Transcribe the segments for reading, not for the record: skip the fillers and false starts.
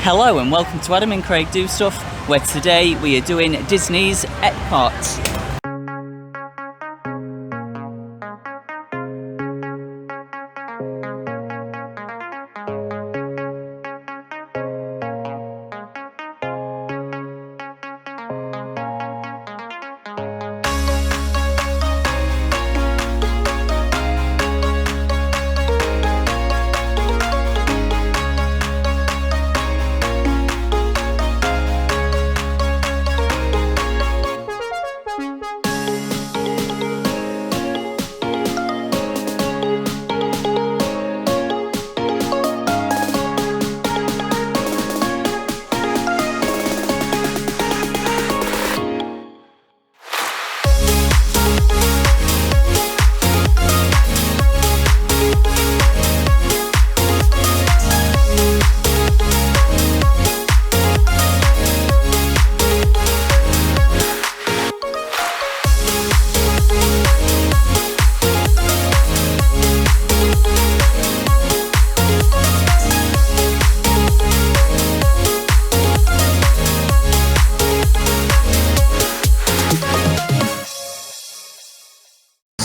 Hello and welcome to Adam and Craig Do Stuff, where today we are doing Disney's Epcot.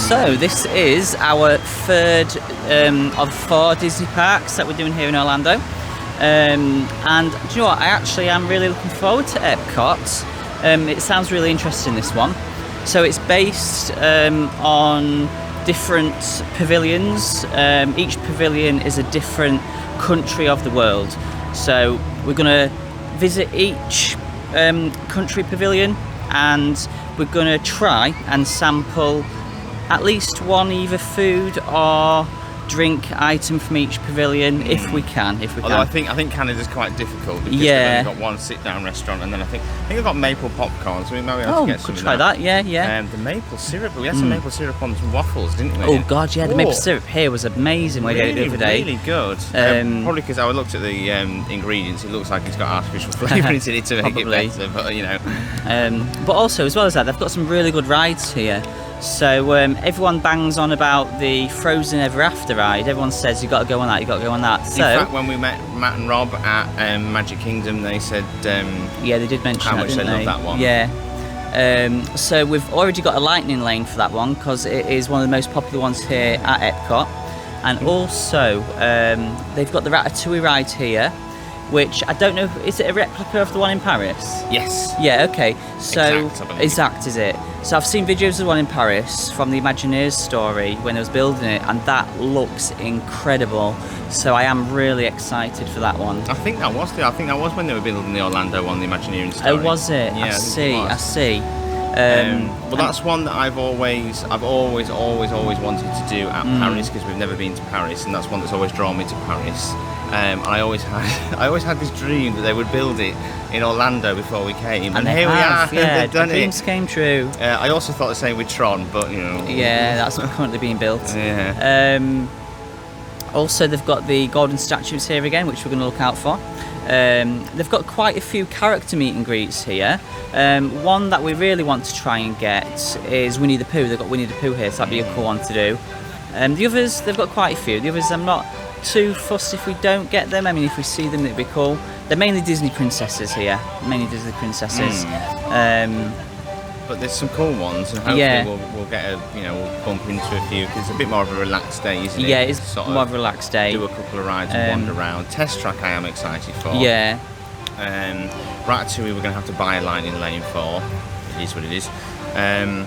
So this is our third of 4 Disney parks that we're doing here in Orlando, and do you know what, I actually am really looking forward to Epcot. It sounds really interesting, this one. So it's based on different pavilions. Each pavilion is a different country of the world, so we're going to visit each country pavilion, and we're going to try and sample at least one either food or drink item from each pavilion if we can. Although I think Canada's quite difficult because they've only got one sit-down restaurant, and then I think they've got maple popcorn, so we might be able to get some could of try that. Yeah. The maple syrup. We had some maple syrup on some waffles, didn't we? Oh god, yeah. The maple syrup here was amazing. We got it the other day. Really good. Probably because I looked at the ingredients. It looks like it's got artificial flavourings in it to make it better. But you know. But also, as well as that, they've got some really good rides here. So everyone bangs on about the Frozen Ever After ride. Everyone says you got to go on that. You got to go on that. So in fact, when we met Matt and Rob at Magic Kingdom, they said yeah, they did mention how much they love that one. Yeah. So we've already got a lightning lane for that one because it is one of the most popular ones here at Epcot, and also they've got the Ratatouille ride here, which I don't know. Is it a replica of the one in Paris? Yes. Yeah. Okay. So Exact, is it? So I've seen videos of the one in Paris from the Imagineers story when they was building it, and that looks incredible. So I am really excited for that one. I think that was when they were building the Orlando one, the Imagineering story. Oh, was it? Yeah, I see. Well, that's one that I've always wanted to do at Paris, because we've never been to Paris, and that's one that's always drawn me to Paris. I always had this dream that they would build it in Orlando before we came, and here we are. Yeah, they've done dreams came true. I also thought the same with Tron, but you know. Yeah, that's currently being built. Yeah. Also, they've got the golden statues here again, which we're going to look out for. They've got quite a few character meet and greets here. One that we really want to try and get is Winnie the Pooh. They've got Winnie the Pooh here, so that'd be a cool one to do. The others, they've got quite a few. The others, I'm not too fussed if we don't get them. I mean, if we see them, it'd be cool. They're mainly Disney princesses here. Mainly Disney princesses. But there's some cool ones, and hopefully we'll get we'll bump into a few, because it's a bit more of a relaxed day, isn't it? Yeah, it's sort more of a relaxed day. Do a couple of rides and wander around. Test Track I am excited for. Yeah. Ratatouille we're going to have to buy a lightning lane for. It is what it is. And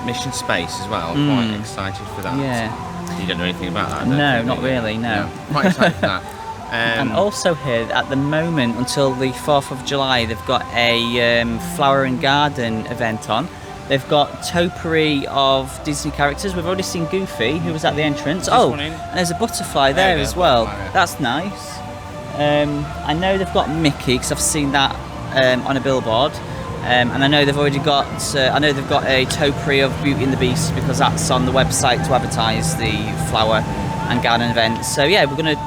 Mission Space as well. I'm quite excited for that. Yeah. You don't know anything about that? No, not really. No. Quite excited for that. And also here, at the moment, until the 4th of July, they've got a flower and garden event on. They've got topiary of Disney characters. We've already seen Goofy, who was at the entrance. And there's a butterfly there as well. That's nice. I know they've got Mickey, because I've seen that on a billboard. And I know they've already got. I know they've got a topiary of Beauty and the Beast, because that's on the website to advertise the flower and garden event. So yeah, we're going to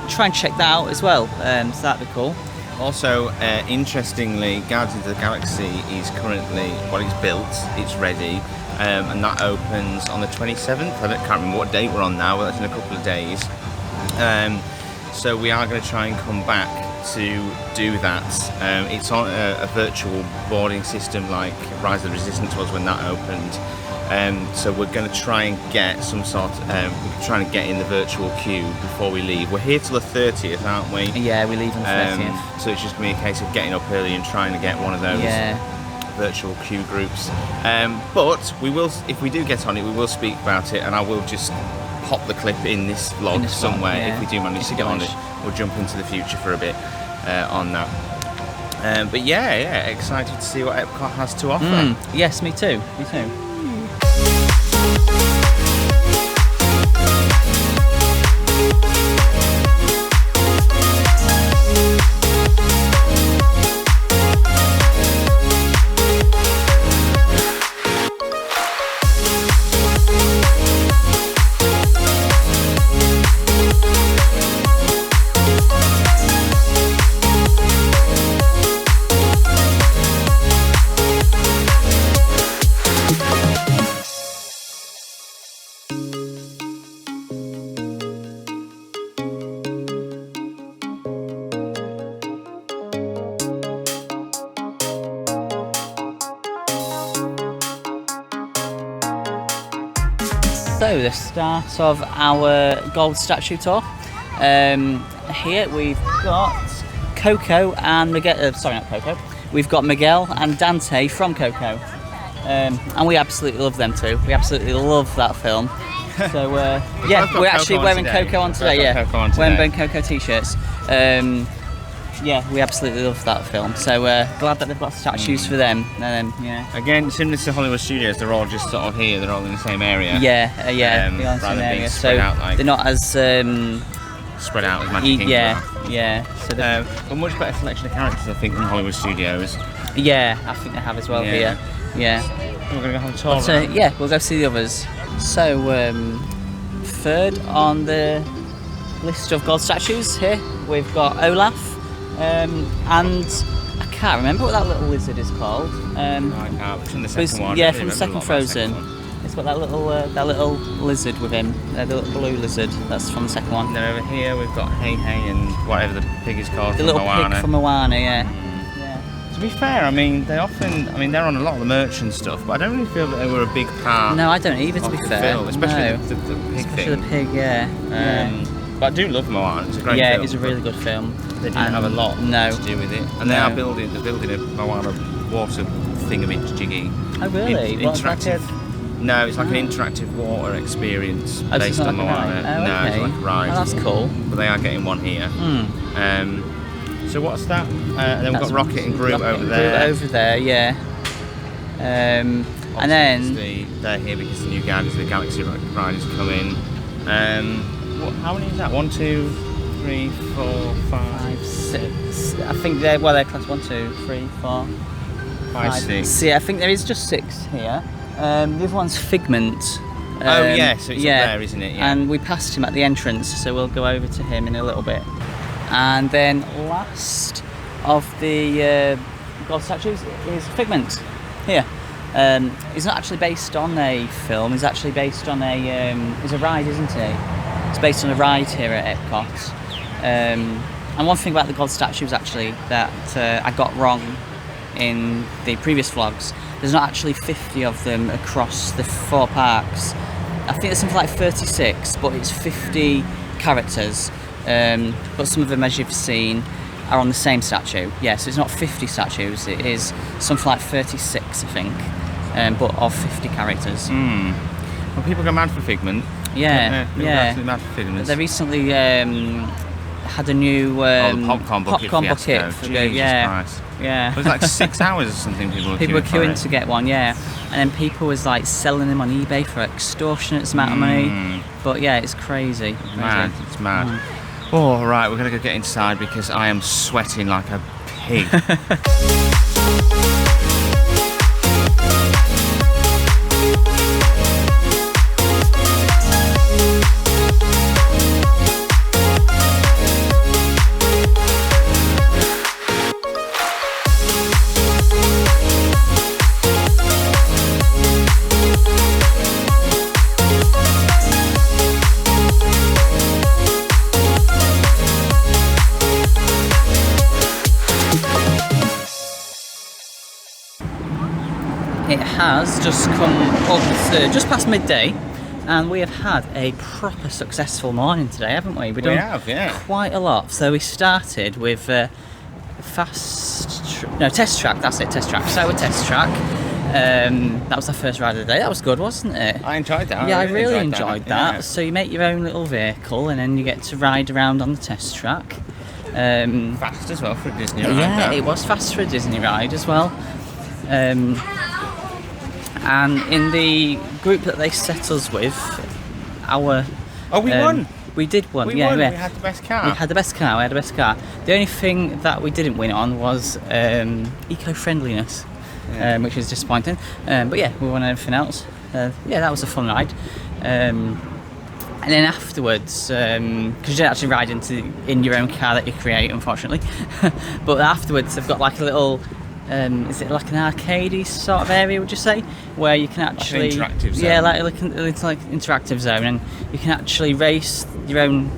try and check that out as well. So that'd be cool. Also, interestingly, Guardians of the Galaxy is currently, it's built, it's ready, and that opens on the 27th. I can't remember what date we're on now, but that's in a couple of days. So we are going to try and come back to do that. It's on a virtual boarding system like Rise of the Resistance was when that opened. So we're going to try and get some sort. We're trying to get in the virtual queue before we leave. We're here till the 30th, aren't we? Yeah, we leave on the 30th. So it's just going to be a case of getting up early and trying to get one of those virtual queue groups. But we will, if we do get on it, we will speak about it, and I will just pop the clip in this vlog somewhere if we do manage to get on it. We'll jump into the future for a bit on that. But yeah, excited to see what Epcot has to offer. Yes, me too. Me too. So the start of our gold statue tour. Here we've got Coco and Miguel. Sorry, not Coco. We've got Miguel and Dante from Coco, and we absolutely love them too. We absolutely love that film. So yeah, we're actually wearing Coco on today. Yeah, wearing Coco t-shirts. Yeah, we absolutely love that film. So glad that they've got statues for them. And Again, similar to Hollywood Studios, they're all just sort of here. They're all in the same area. Yeah, they're all in the same area. So they're not as spread out as Magic Kingdom. Yeah. So a much better selection of characters, I think, than Hollywood Studios. Yeah, I think they have as well here. Yeah. We're gonna go have a tour. So yeah, we'll go see the others. So third on the list of gold statues here, we've got Olaf. And I can't remember what that little lizard is called. I can't. From the second one. Yeah, from the second Frozen. It's got that little lizard with him, the little blue lizard. That's from the second one. And then over here we've got Hey Hey and whatever the pig is called. The little Moana. pig from Moana, yeah. To be fair, I mean, they're on a lot of the merch and stuff, but I don't really feel that they were a big part. No, I don't either, to be fair. Film, especially the pig especially thing. the pig, yeah. But I do love Moana. It's a great film. Yeah, it's a really good film. They didn't have a lot to do with it, and they're building a Moana water thingamajiggy. Oh really? Interactive. No, it's like an interactive water experience based on Moana. No, it's like a ride. Oh, that's cool. But they are getting one here. So what's that? Then we've got Rocket and Groot over there. Over there, yeah. And then they're here because the new Guardians of the Galaxy ride is coming. How many is that? 1, 2, 3, 4, 5, 6. I think they're class 1, 2, 3, 4, 5, 6. Yeah, I think there is just 6 here. The other one's Figment. So it's up there, isn't it? Yeah. And we passed him at the entrance, so we'll go over to him in a little bit. And then last of the gold statues is Figment. Here. He's not actually based on a film. He's actually based on he's a ride, isn't he? It's based on a ride here at Epcot. And one thing about the gold statues actually that I got wrong in the previous vlogs, there's not actually 50 of them across the 4 parks. I think there's something like 36, but it's 50 characters. But some of them, as you've seen, are on the same statue. Yeah, so it's not 50 statues, it is something like 36, I think, but of 50 characters. Well, people go mad for Figment. Yeah. Absolutely mad for Figment. They recently had a new popcorn bucket. Christ. Yeah. It was like 6 hours or something. People were queuing to get one. Yeah, and then people was like selling them on eBay for extortionate amount of money. But yeah, it's crazy. It's mad. Oh right, we're gonna go get inside because I am sweating like a pig. It has just come up just past midday, and we have had a proper successful morning today, haven't we? We have, yeah. Quite a lot. So we started with test track. That's it, test track. So with test track. That was our first ride of the day. That was good, wasn't it? I enjoyed that. Yeah, I really enjoyed that. Yeah. So you make your own little vehicle, and then you get to ride around on the test track. Fast as well for a Disney ride. Yeah, it was fast for a Disney ride as well. And in the group that they set us with, we won. We did win. We won. We had the best car. We had the best car. The only thing that we didn't win on was eco-friendliness, which is disappointing. But yeah, we won everything else. That was a fun ride. And then afterwards, because you don't actually ride in your own car that you create, unfortunately. But afterwards, they've got like a little. Is it like an arcade sort of area, would you say, where you can actually like an interactive zone? Yeah, it's like interactive zone, and you can actually race your own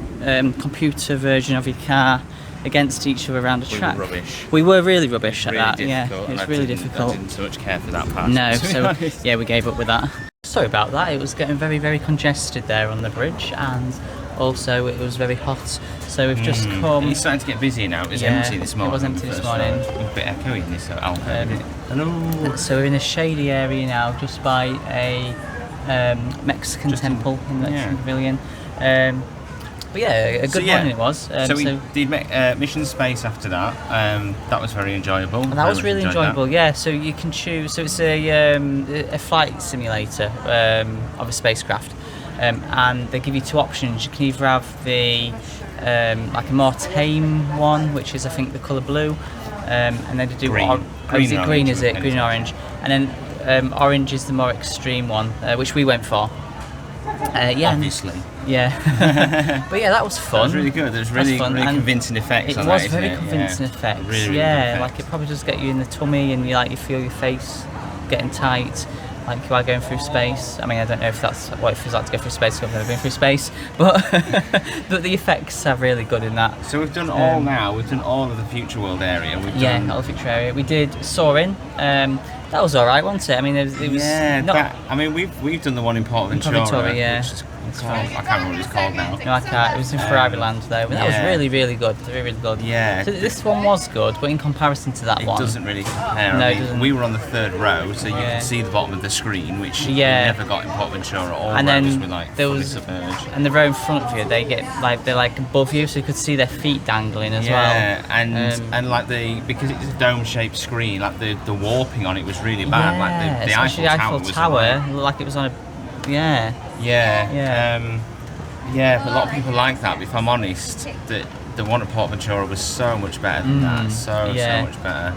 computer version of your car against each other around a track. We were rubbish. We were really rubbish at that. Difficult, Yeah, it's really difficult. I didn't so much care for that part. No, so yeah, we gave up with that. Sorry about that. It was getting very, very congested there on the bridge, and also it was very hot. So we've just come. It's starting to get busy now. It was empty this morning. It was empty this morning. A bit echoey in this Hello. So we're in a shady area now, just by a Mexican temple in the Mexican Pavilion. But yeah, a good morning it was. So we did Mission Space after that. That was very enjoyable. That was really enjoyable. Yeah. So you can choose. So it's a flight simulator of a spacecraft, and they give you two options. You can either have the like a more tame one, which is I think the colour blue, and then they do green. Green and orange, and then orange is the more extreme one, which we went for. Obviously. Yeah. But yeah, that was fun. That was really good. There was really convincing effects on that. It was very convincing effects. Really like it probably does get you in the tummy, and you feel your face getting tight, like you are going through space. I mean, I don't know if that's what it feels like to go through space, because I've never been through space, but but the effects are really good in that. So we've done all now. We've done all of the Future World area. All the Future area. We did Soaring. That was all right, wasn't it? I mean, it was not. I mean, we've done the one in Portventura, which is I can't remember what it's called now. No, I can't. It was in Ferrari Land though, but that was really, really good. Really, really good. Yeah. So this one was good, but in comparison to that one, it doesn't really compare. No, it doesn't. We were on the third row, so you could see the bottom of the screen, which you never got in Portventura. All and rows then were like there fully was, submerged. And the row in front of you, they're like above you, so you could see their feet dangling as well. Yeah, and like because it's a dome-shaped screen, like the warping on it was really bad. Like the Eiffel Tower looked like it was on a. Yeah, but a lot of people like that. But if I'm honest, the one at Portventura was so much better than that. So much better.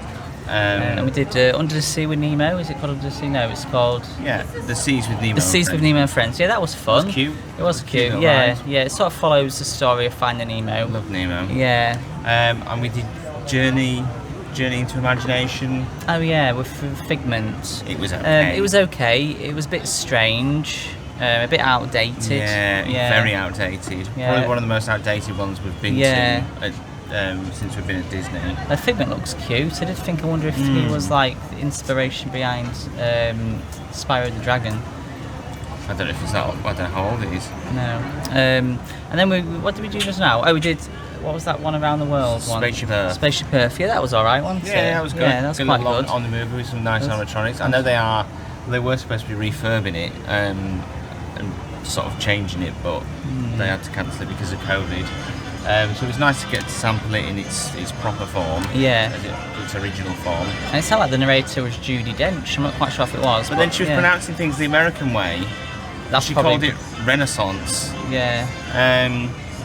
And we did Under the Sea with Nemo. Is it called Under the Sea? No, it's called. Yeah, The Seas with Nemo. The Seas with Nemo and Friends. Yeah, that was fun. It was cute. It was cute. Yeah. It sort of follows the story of Finding Nemo. Love Nemo. Yeah. And we did Journey into Imagination. Oh yeah, with Figment. It was okay. It was okay. It was a bit strange. A bit outdated. Yeah, very outdated. Yeah. Probably one of the most outdated ones we've been to since we've been at Disney. Figment looks cute. I wonder if he was like the inspiration behind Spyro the Dragon. I don't know if it's that. I don't know how old it is. No. And then what did we do just now? Oh, we did. What was that one around the world? Spaceship Earth. Spaceship Earth. Yeah, that was all right, wasn't it? Yeah, that was good. Yeah, that was quite good. On the movie with some nice animatronics. I know they were supposed to be refurbing it and sort of changing it, but they had to cancel it because of COVID. So it was nice to get to sample it in its proper form. Yeah. Its original form. And it sounded like the narrator was Judi Dench. I'm not quite sure if it was. But then she was pronouncing things the American way. She called it Renaissance. Yeah.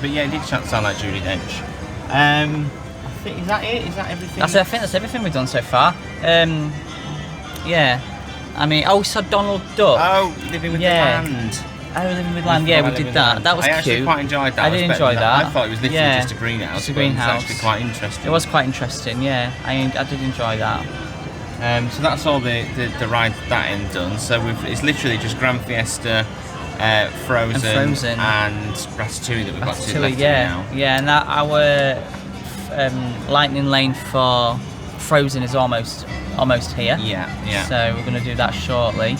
But yeah, it did sound like Judi Dench. I think, is that it? Is that everything? I think that's everything we've done so far. Yeah. I mean, we saw Donald Duck. Oh, Living with the Land. Oh, Living with Land. Yeah, we did that. That was cute. I actually quite enjoyed that. I did enjoy that. I thought it was literally just a greenhouse. It's a greenhouse. It was actually quite interesting. It was quite interesting. Yeah, I did enjoy that. So that's all the ride that end done. So it's literally just Grand Fiesta, Frozen, and Ratatouille that we've got to do now. Yeah, and our lightning lane for Frozen is almost here. Yeah. So we're going to do that shortly.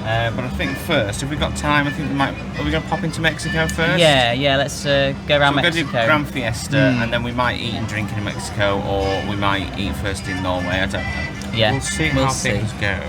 But I think first, if we've got time, I think we might. Are we going to pop into Mexico first? Yeah. Let's go around We're going Mexico. to do Grand Fiesta, and then we might eat and drink in Mexico, or we might eat first in Norway. I don't know. Yeah, we'll see how things go.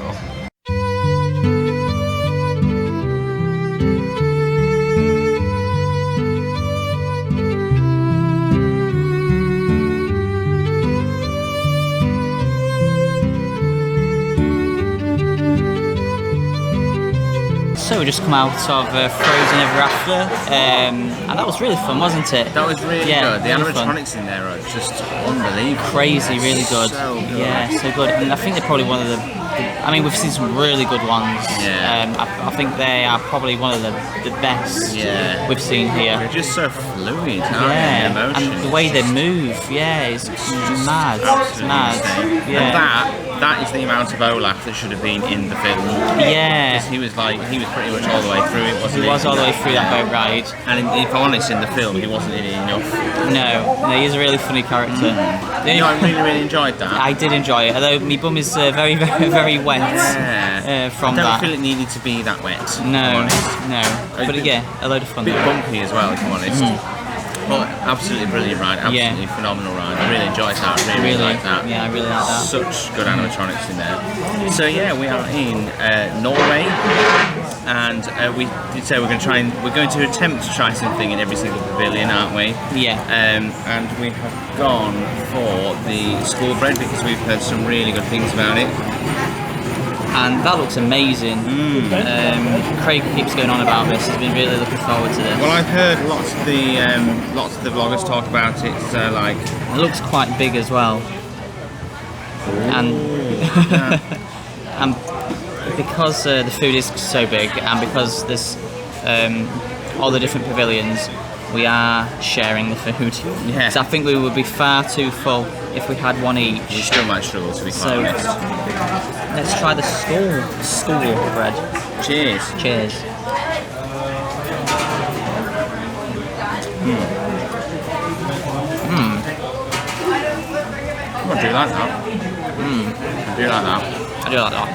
So we just come out of Frozen Ever After, and that was really fun, wasn't it? That was really good. The really animatronics in there are just unbelievable. Crazy, really good. So good. Yeah, so good. And I think they're probably one of the. I mean, we've seen some really good ones. Yeah. I think they are probably one of the best we've seen here. They're just so fluid, aren't Yeah, they? Emotions. and the way they move, it's mad. It's mad. Insane. Yeah. And that is the amount of Olaf that should have been in the film. Yeah. Because he was pretty much all the way through it, wasn't he? He was all the way through that boat ride. And if I'm honest, in the film, he wasn't in it enough. No, he is a really funny character. I really enjoyed that. I did enjoy it, although my bum is very, very, very wet from I that. don't feel it needed to be that wet. No. But But yeah, a load of fun. a bit though. bumpy as well, if I'm honest. But absolutely brilliant ride, absolutely phenomenal ride. I really enjoyed that. Really liked that. Yeah, I really like that. Such good animatronics in there. So yeah, we are in Norway, and we did say we're going to attempt to try something in every single pavilion, aren't we? Yeah. And we have gone for the school bread because we've heard some really good things about it. And that looks amazing. Craig keeps going on about this. He's been really looking forward to this. Well, I've heard lots of the vloggers talk about it. So like, it looks quite big as well. And and because the food is so big, and because there's all the different pavilions, we are sharing the food. Yeah. So I think we would be far too full if we had one each. we still might struggle, to be quite So honest. let's try the school bread. Cheers. Cheers. I do like that. I do like that. I do like that.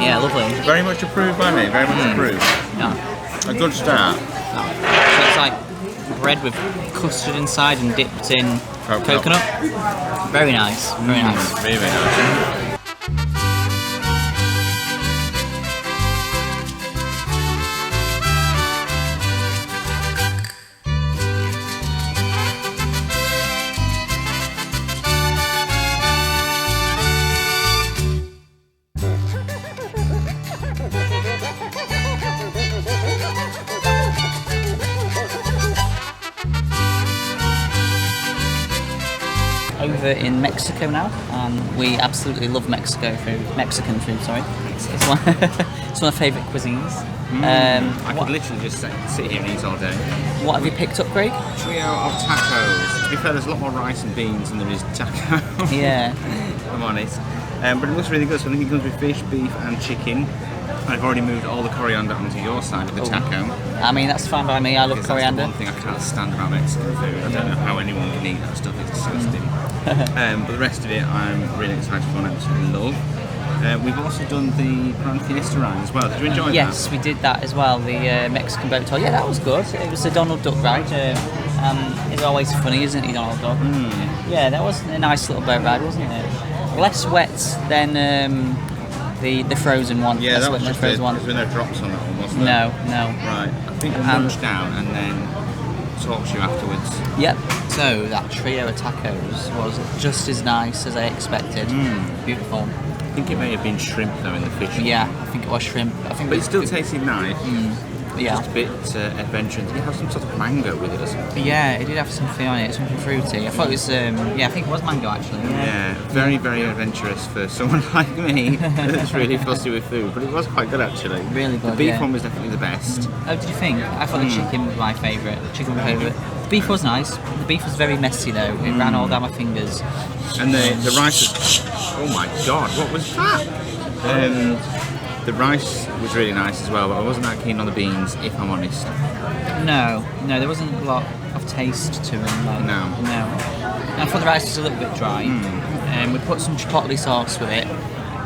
Yeah, lovely. Very much approved by me. Very much approved. Yeah. A good start. So it's like bread with custard inside and dipped in coconut. Very nice. Very nice. Very, very nice. Over in Mexico now, and we absolutely love Mexican food. Sorry, it's one of my favourite cuisines. I could literally just sit here and eat all day. What have you picked up, Craig? Trio of tacos. To be fair, there's a lot more rice and beans than there is taco. Yeah. If I'm honest. But it looks really good. So I think it comes with fish, beef, and chicken. I've already moved all the coriander onto your side of the taco. I mean, that's fine by me. I love coriander. That's the one thing I can't stand about Mexican food. I don't know how anyone can eat that stuff. It's disgusting. But the rest of it, I'm really excited for and absolutely love. We've also done the Grand Fiesta ride as well. Did you enjoy that? Yes, we did that as well. The Mexican boat tour. Yeah, that was good. It was the Donald Duck ride. It's always funny, isn't he, Donald Duck? Yeah, that was a nice little boat ride, wasn't it? Less wet than the Frozen one. Yeah, that was the just Frozen one. There's no drops on that one, wasn't there? No. Right. I think we'll munch down and then talk to you afterwards. Yep. So that trio of tacos was just as nice as I expected. Beautiful. I think it may have been shrimp though in the fish. Yeah, I think it was shrimp. I think But it still tasted nice. Yeah. Just a bit adventurous. Did it have some sort of mango with it or something? Yeah, it did have something on it, something fruity. I thought it was, I think it was mango actually. Yeah, very, very adventurous for someone like me that's really fussy with food. But it was quite good actually. Really good. The beef yeah. one was definitely the best. Oh, did you think? I thought the chicken was my favourite. Chicken was my favourite. The beef was nice. The beef was very messy though. It ran all down my fingers. And the rice was... Oh my god, what was that? The rice was really nice as well, but I wasn't that keen on the beans, if I'm honest. No, there wasn't a lot of taste to them. Like, No. I thought the rice was a little bit dry. And we put some chipotle sauce with it,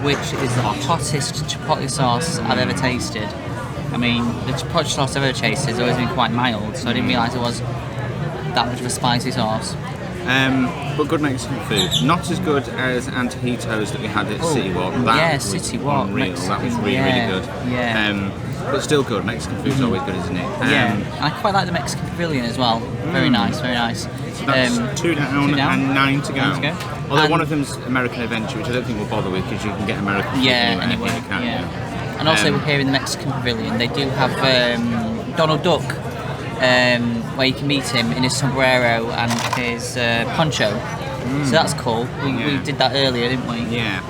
which is the hottest chipotle sauce I've ever tasted. I mean, the chipotle sauce I've ever tasted has always been quite mild, so I didn't realise it was that much of a spicy sauce. But good Mexican food. Not as good as antojitos that we had at City Walk. That was City Walk. unreal. That was really good. Yeah. But still good. Mexican food's always good, isn't it? I quite like the Mexican Pavilion as well. Very nice, very nice. So that's 2 down and 9 to go. Although And one of them's American Adventure, which I don't think we'll bother with because you can get American food anywhere. You can, And also here in the Mexican Pavilion, they do have Donald Duck, where you can meet him in his sombrero and his poncho. So that's cool. We did that earlier, didn't we? Yeah.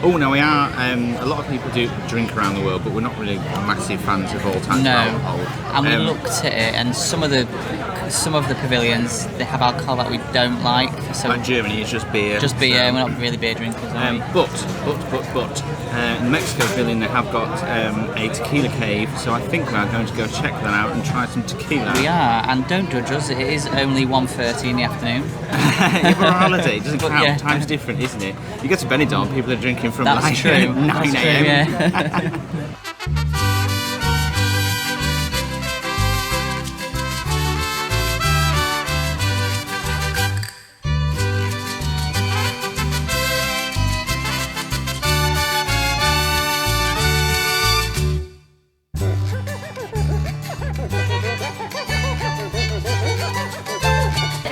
Oh no, we are. A lot of people do drink around the world, but we're not really massive fans of all types of alcohol. And we looked at it, and some of the pavilions they have alcohol that we don't like. So like Germany, it's just beer. Just beer. We're not really beer drinkers, are we? But in the Mexico Pavilion they have got a tequila cave, so I think we are going to go check that out and try some tequila. We are, and don't judge us. It is only 1:30 in the afternoon. Yeah, we're on holiday. It doesn't count. Yeah. Time's different, isn't it? You go to Benidorm, people are drinking from That's like true. 9 That's true, a.m. yeah.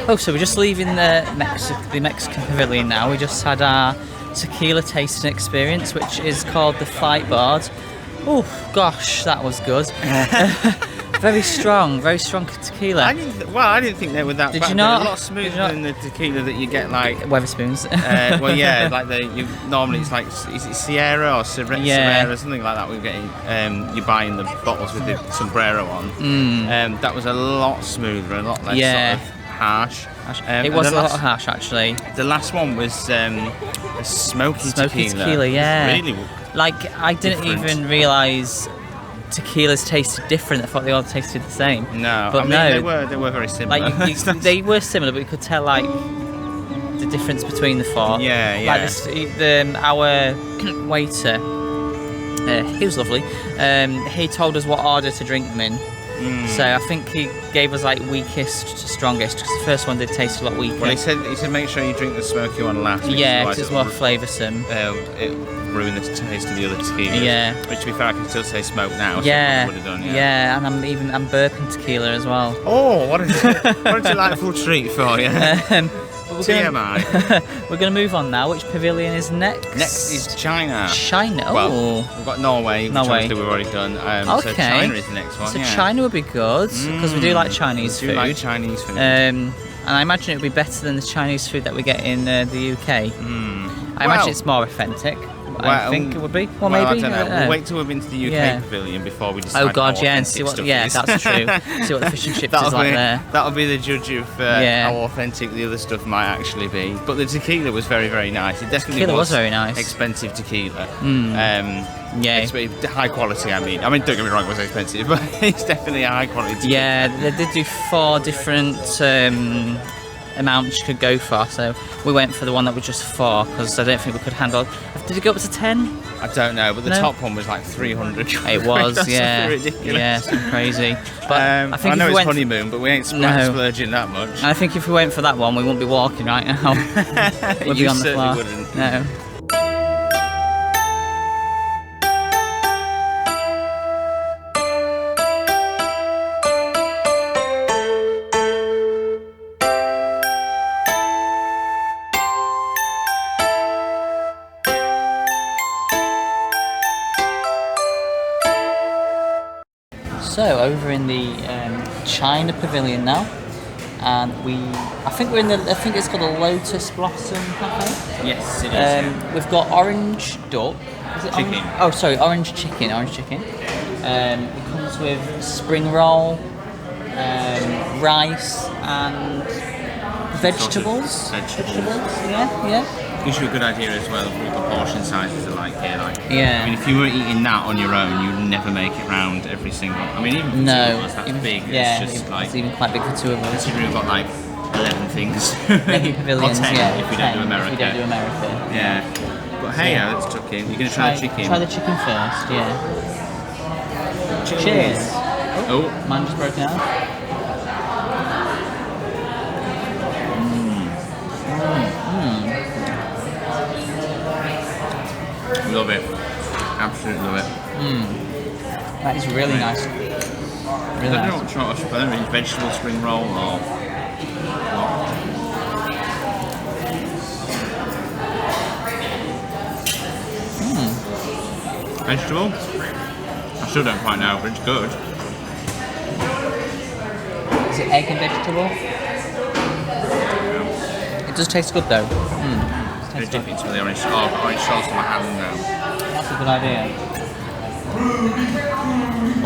Oh, so we're just leaving the Mexican Pavilion now. We just had our tequila tasting experience, which is called the Fight Board. Oh gosh, that was good. Very strong tequila. I didn't think they were that Did bad. you not? They're a lot smoother than the tequila that you get like Weatherspoons. well, yeah, like normally it's like is it Sierra or Sierra, something like that. We're getting you're buying the bottles with the sombrero on. That was a lot smoother, and a lot less sort of harsh. It was a lot harsh, actually. The last one was a smoky tequila. Yeah, really. Like I didn't even realise tequilas tasted different. I thought they all tasted the same. No, but they were very similar. Like they were similar, but you could tell like the difference between the four. Yeah. Like our waiter, he was lovely. He told us what order to drink them in. So I think he gave us like weakest to strongest, because the first one did taste a lot weaker. Well, he said make sure you drink the smoky one last. Yeah, because it's more flavoursome. It ruined the taste of the other tequila. Yeah. Which, to be fair, I can still say smoke now. Yeah. So would have done, yeah, and I'm burping tequila as well. Oh, what a delightful treat for you. TMI. We're going to move on now. Which pavilion is next? Next is China. China. Oh. Well, we've got Norway, which obviously we've already done. Okay. So China is the next one. So China would be good, because we do like Chinese food. We do like Chinese food. And I imagine it would be better than the Chinese food that we get in the UK. I imagine it's more authentic. I think it would be. Well, maybe. I don't know. We'll wait till we've been to the UK pavilion before we decide. Oh God, how and see what. Yeah, that's true. See what the fish and chips is like there. That'll be the judge of how authentic the other stuff might actually be. But the tequila was very, very nice. It definitely was very nice. Expensive tequila. Yeah, it's high quality. I mean, don't get me wrong, it was expensive, but it's definitely a high quality tequila. Yeah, they did do 4 different amounts you could go for, so we went for the one that was just 4, because I don't think we could handle. Did it go up to 10? I don't know, but the top one was like 300. It was, yeah, ridiculous. Yeah, it's crazy. But I think I know it's honeymoon, but we ain't splurging that much. And I think if we went for that one, we wouldn't be walking right now. We'd be on the floor. Wouldn't. No. So over in the China Pavilion now, and I think it's called a Lotus Blossom Cafe. Yes, it is. We've got orange duck. Is it chicken? Oh, sorry, orange chicken. It comes with spring roll, rice, and vegetables. Vegetables. Yeah. Gives you a good idea as well of what the portion sizes are like here. Like, Yeah. I mean, if you were eating that on your own, you'd never make it round every single. I mean, even for two No. of us, that's Even- big. Yeah, It's just like it's even quite big for two of us. considering we've got like 11 things. Maybe pavilions, or 10 yeah. if we don't 10 do America. If we don't do America. Yeah. But hey, let's tuck in. You're gonna try the chicken. Try the chicken first, yeah. Cheers. Oh. Mine just broken out. Love it. Absolutely love it. That is really nice. I Really don't know nice. what sort of, I don't know if it's vegetable spring roll or what. Vegetable? I still don't quite know, but it's good. Is it egg and vegetable? It does taste good though. It's dipping into the orange sauce on my hand now. That's a good idea.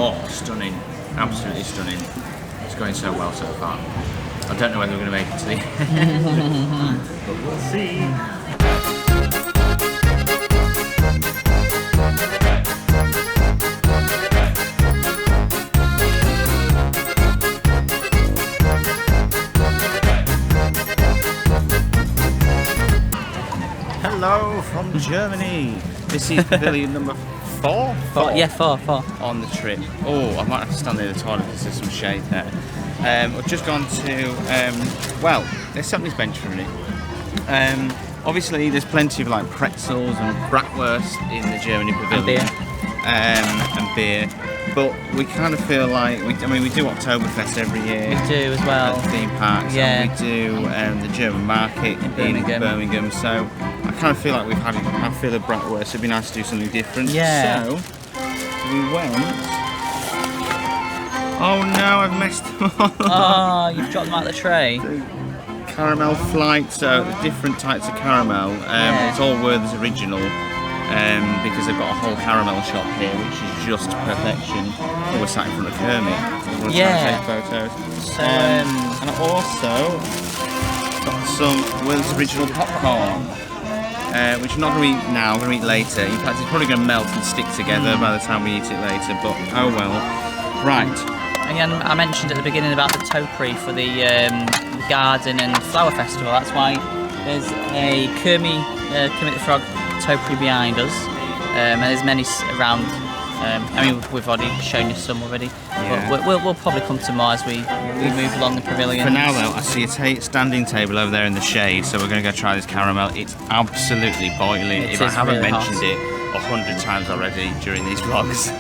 Oh, stunning. Absolutely stunning. It's going so well so far. I don't know whether we're going to make it to the end. But we'll see. Hello from Germany. This is pavilion number 4? Yeah, four. On the trip. Oh, I might have to stand near the toilet because there's some shade there. I've just gone to, well, let's sit on this bench for a minute. Obviously, there's plenty of like pretzels and bratwurst in the Germany pavilion. And beer. But we kind of feel like, we do Oktoberfest every year. We do as well. At the theme parks. Yeah. And we do the German market in Birmingham. So I kind of feel like we've had a feel of bratwurst. It'd be nice to do something different. Yeah. So we went. Oh no, I've messed them all up. Oh, you've dropped them out of the tray. Caramel flight, so different types of caramel. Yeah. It's all Werther's original because they've got a whole caramel shop here, which is just perfection. Oh, we're sat in front of Remy. Yeah. Take photos. So, And I also got some Werther's original popcorn. Which I'm not going to eat now, I'm going to eat later. In fact, it's probably going to melt and stick together by the time we eat it later, but oh well. Right. again, I mentioned at the beginning about the topiary for the garden and flower festival. That's why there's a Kermit the Frog topiary behind us, and there's many around. I mean, we've already shown you some already, Yeah. but we'll probably come to more as we move along the pavilion. For now though, I see a standing table over there in the shade, so we're going to go try this caramel. It's absolutely boiling. It if I is haven't really mentioned hot. it 100 times already during these vlogs.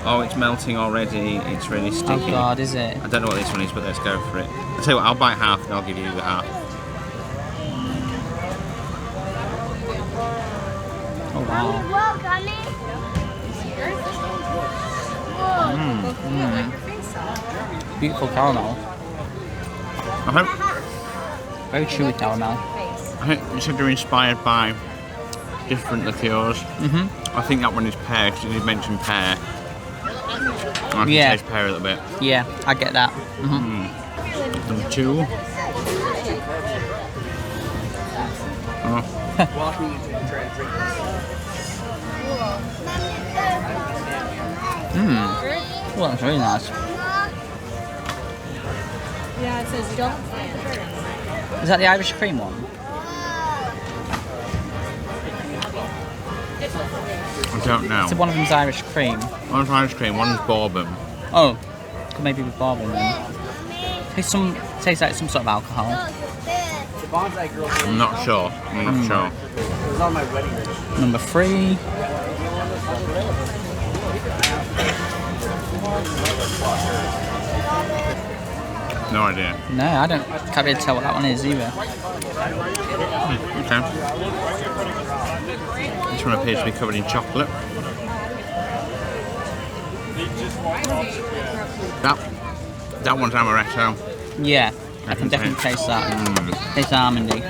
Oh, it's melting already. It's really sticky. Oh God, is it? I don't know what this one is, but let's go for it. I'll tell you what, I'll bite half and I'll give you the half. Oh wow. Beautiful caramel. I think Very chewy caramel. you said they're inspired by different liqueurs. I think that one is pear, because you did mention pear. I can Yeah. taste pear a little bit. Yeah, I get that. Number two. Oh. Well, that's really nice. Yeah, it says don't. Is that the Irish cream one? I don't know. So one of them's Irish cream. One's ice cream, one's bourbon. Oh, could maybe with bourbon then. Tastes like some sort of alcohol. I'm not sure. I'm not sure. Number 3. No idea. No, can't really tell what that one is either. Okay. This one appears to be covered in chocolate. That one's amaretto. Yeah, I can definitely taste that. Tastes almondy.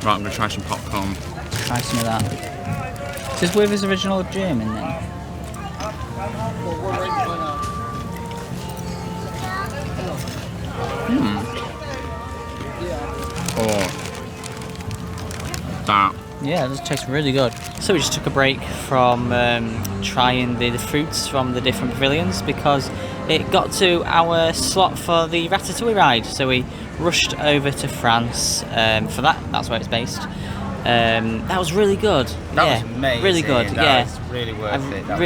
Right, I'm going to try some popcorn. Try some of that. Is this with his original German then? Yeah, it does taste really good. So we just took a break from trying the fruits from the different pavilions because it got to our slot for the Ratatouille ride. So we rushed over to France for that. That's where it's based. That was really good. That was amazing. Really good. That was really worth it. That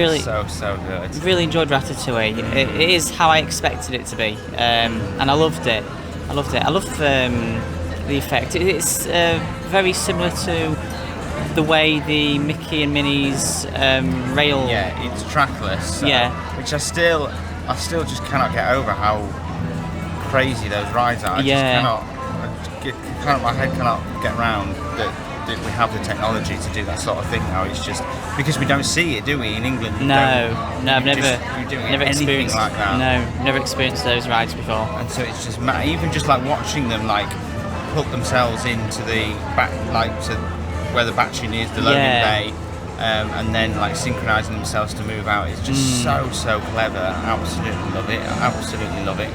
was so good. Really enjoyed Ratatouille. It is how I expected it to be, and I loved it. I loved the effect. It's very similar to the way the Mickey and Minnie's rail. Yeah, it's trackless. Which I still just cannot get over how crazy those rides are. My head cannot get around that we have the technology to do that sort of thing now. It's just because we don't see it, do we, in England? No, I've never experienced like that. No, never experienced those rides before. And so it's just even just like watching them like put themselves into the back, like to where the battery is, the loading bay, and then like synchronizing themselves to move out. It's just so clever. Absolutely love it. Absolutely love it.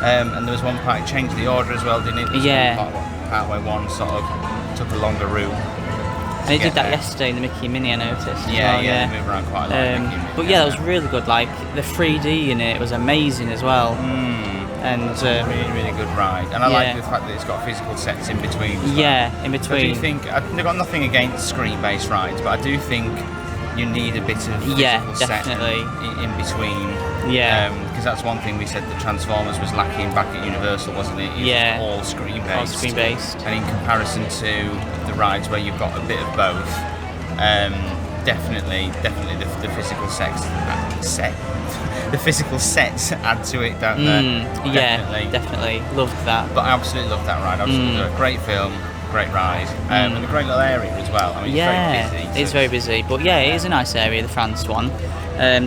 And there was one part it changed the order as well, didn't it? Partway one sort of took a longer route. And they did that yesterday in the Mickey and Minnie, I noticed. They move around quite a lot. But yeah, that was really good. Like the 3D in it was amazing as well. And it's a really good ride. And I like the fact that it's got physical sets in between. In between. I do think I've got nothing against screen-based rides, but I do think you need a bit of physical set in between. Because that's one thing we said the Transformers was lacking back at Universal, wasn't it? It was all screen-based. All screen-based. And in comparison to the rides where you've got a bit of both, definitely the physical the physical sets add to it, don't they? Definitely. Loved that. But I absolutely loved that ride. A great film. Great ride, and a great little area as well. I mean, it's very busy. It's very busy, but it is a nice area, the France one.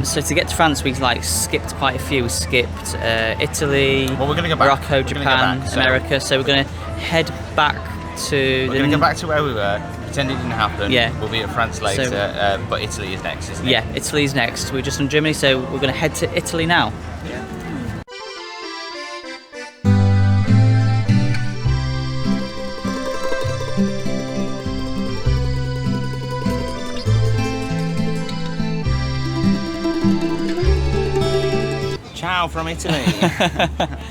So to get to France, we skipped quite a few. We skipped Italy, we're going to go back. Morocco, Japan, America. So we're going to head back to. We're going to go back to where we were. Pretend it didn't happen. Yeah. We'll be at France later, but Italy is next, isn't it? Yeah, Italy's next. We're just in Germany, so we're going to head to Italy now. Yeah. Ciao from Italy,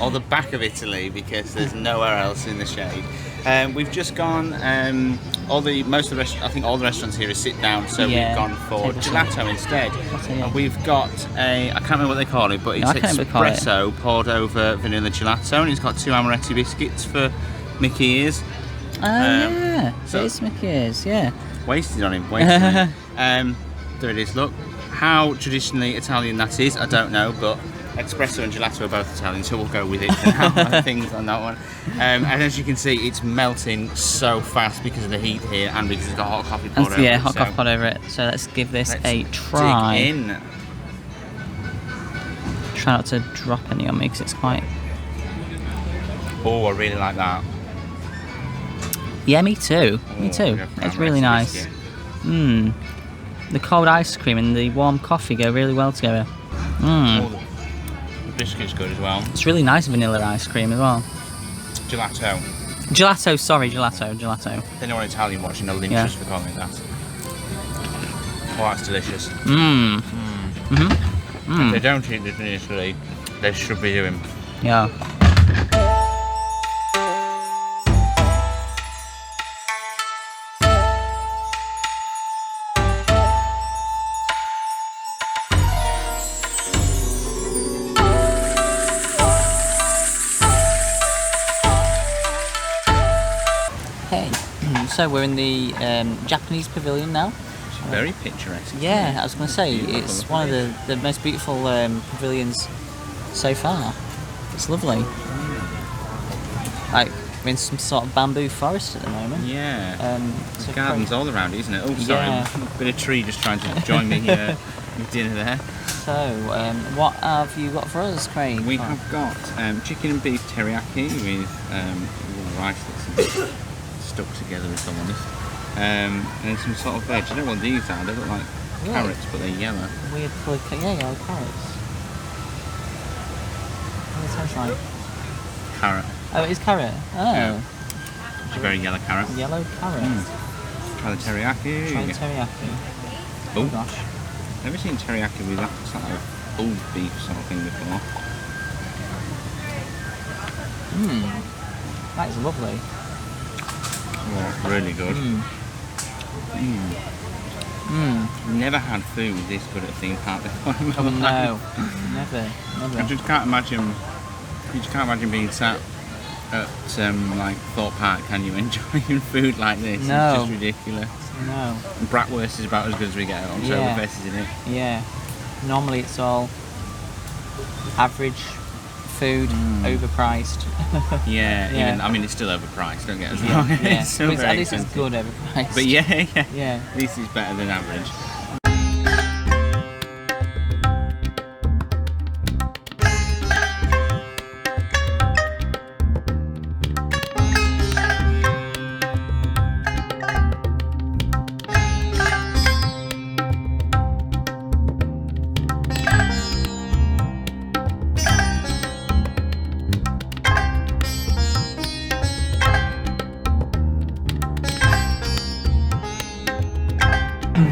or the back of Italy, because there's nowhere else in the shade. We've just gone. I think all the restaurants here are sit down, so we've gone for gelato instead. And we've got I can't remember what they call it, but it's espresso poured over vanilla gelato, and it's got 2 amaretti biscuits for Mickey ears. So it's Mickey ears, Wasted on him. There it is. Look how traditionally Italian that is. I don't know, but espresso and gelato are both Italian, so we'll go with it for now. I think on that one. And as you can see, it's melting so fast because of the heat here, and because it's got hot coffee poured over it. Hot coffee poured over it. So let's give this a try. Dig in. Try not to drop any on me because it's quite. Oh, I really like that. Yeah, me too. Me too. It's really nice. The cold ice cream and the warm coffee go really well together. Biscuit's good as well. It's really nice vanilla ice cream as well. Gelato. Gelato. If anyone Italian watching, they'll lynch us for calling it that. Oh, that's delicious. If they don't eat this in Italy, they should be doing. Yeah. So we're in the Japanese pavilion now. It's very picturesque. Yeah, I was going to say, it's one of the most beautiful pavilions so far. It's lovely. Like, we're in some sort of bamboo forest at the moment. Yeah. There's gardens all around, isn't it? Oh, sorry, a bit of tree just trying to join me with dinner there. So, what have you got for us, Craig? We have got chicken and beef teriyaki with rice that's a bit stuck together, if I'm honest. And then some sort of veg. I don't know what these are. They look like carrots, but they're yellow. Weird coloured, yellow carrots. What does it taste like? Carrot. Oh, it is carrot. Oh. It's a very yellow carrot. Yellow carrot. Try the teriyaki. Try the teriyaki. Oh Gosh. Never seen teriyaki with that sort of pulled beef sort of thing before. That is lovely. Oh, really good. Never had food this good at a theme park before. Oh no, never. I just can't imagine. You just can't imagine being sat at like Thorpe Park, can you, enjoying food like this? No. It's just ridiculous. No. And bratwurst is about as good as we get on Oktoberfest, isn't it? Yeah. Normally it's all average food, overpriced. Yeah. Yeah. Even, I mean, it's still overpriced. Don't get us wrong. Yeah. It's still But very at least it's expensive. good overpriced. But yeah. Yeah. At least it's better than average.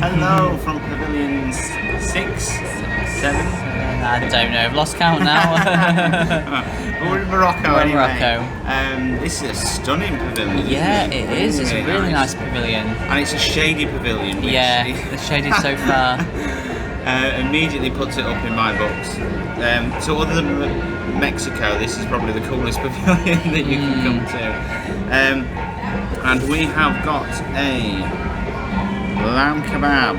Hello from pavilions 6, 7. I don't know, I've lost count now. But we're in Morocco We're in anyway. Morocco. This is a stunning pavilion. Yeah, it is. It's a really nice pavilion. And it's a shady pavilion. Which Yeah, the shade is so far. immediately puts it up in my books. So other than Mexico, this is probably the coolest pavilion that you can come to. And we have got a lamb kebab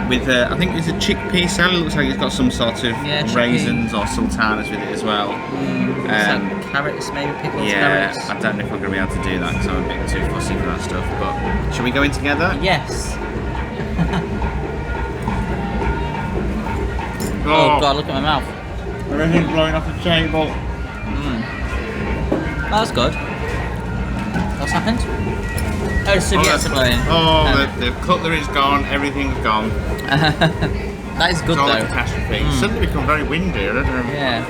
with I think it's a chickpea salad. It looks like it's got some sort of raisins or sultanas with it as well. Carrots, maybe pickled Yeah, carrots. I don't know if I'm going to be able to do that because I'm a bit too fussy for that stuff. But shall we go in together? Yes. Oh god, look at my mouth. Everything's blowing off the table. That was good. What's happened? Oh, the serviettes are blowing. The cutlery's gone, everything's gone. That is good It's all a though. catastrophe. It's suddenly become very windy. I don't know Yeah.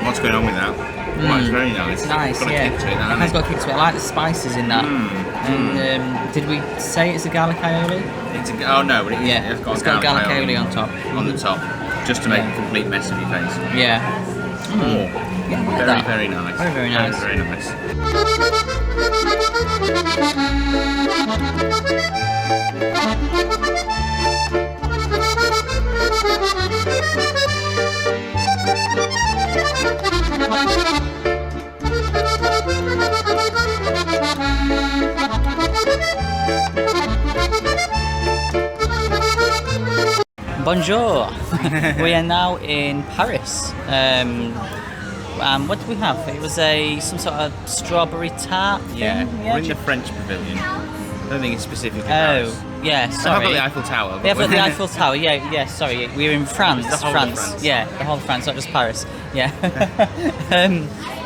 what's going on with that. Well, it's very nice. It's nice, Got a yeah. kick to it, It hasn't has it? got a kick to it. I like the spices in that. And did we say it's a garlic aioli? Oh no, but Yeah. it's got It's got a garlic aioli on top. On the top, just to make a complete mess of your face. Yeah. Oh, Yeah, I like very, that. very nice. Very, very nice. Very, very nice. Bonjour. We are now in Paris. What did we have? It was some sort of strawberry tart thing. Yeah, we're in the French pavilion. I don't think it's specifically Oh, Paris. yeah, I've sorry. got the Eiffel Tower. We have got the we're- Eiffel Tower, yeah, sorry. We're in France. The whole of France. Yeah, the whole of France, not just Paris. Yeah.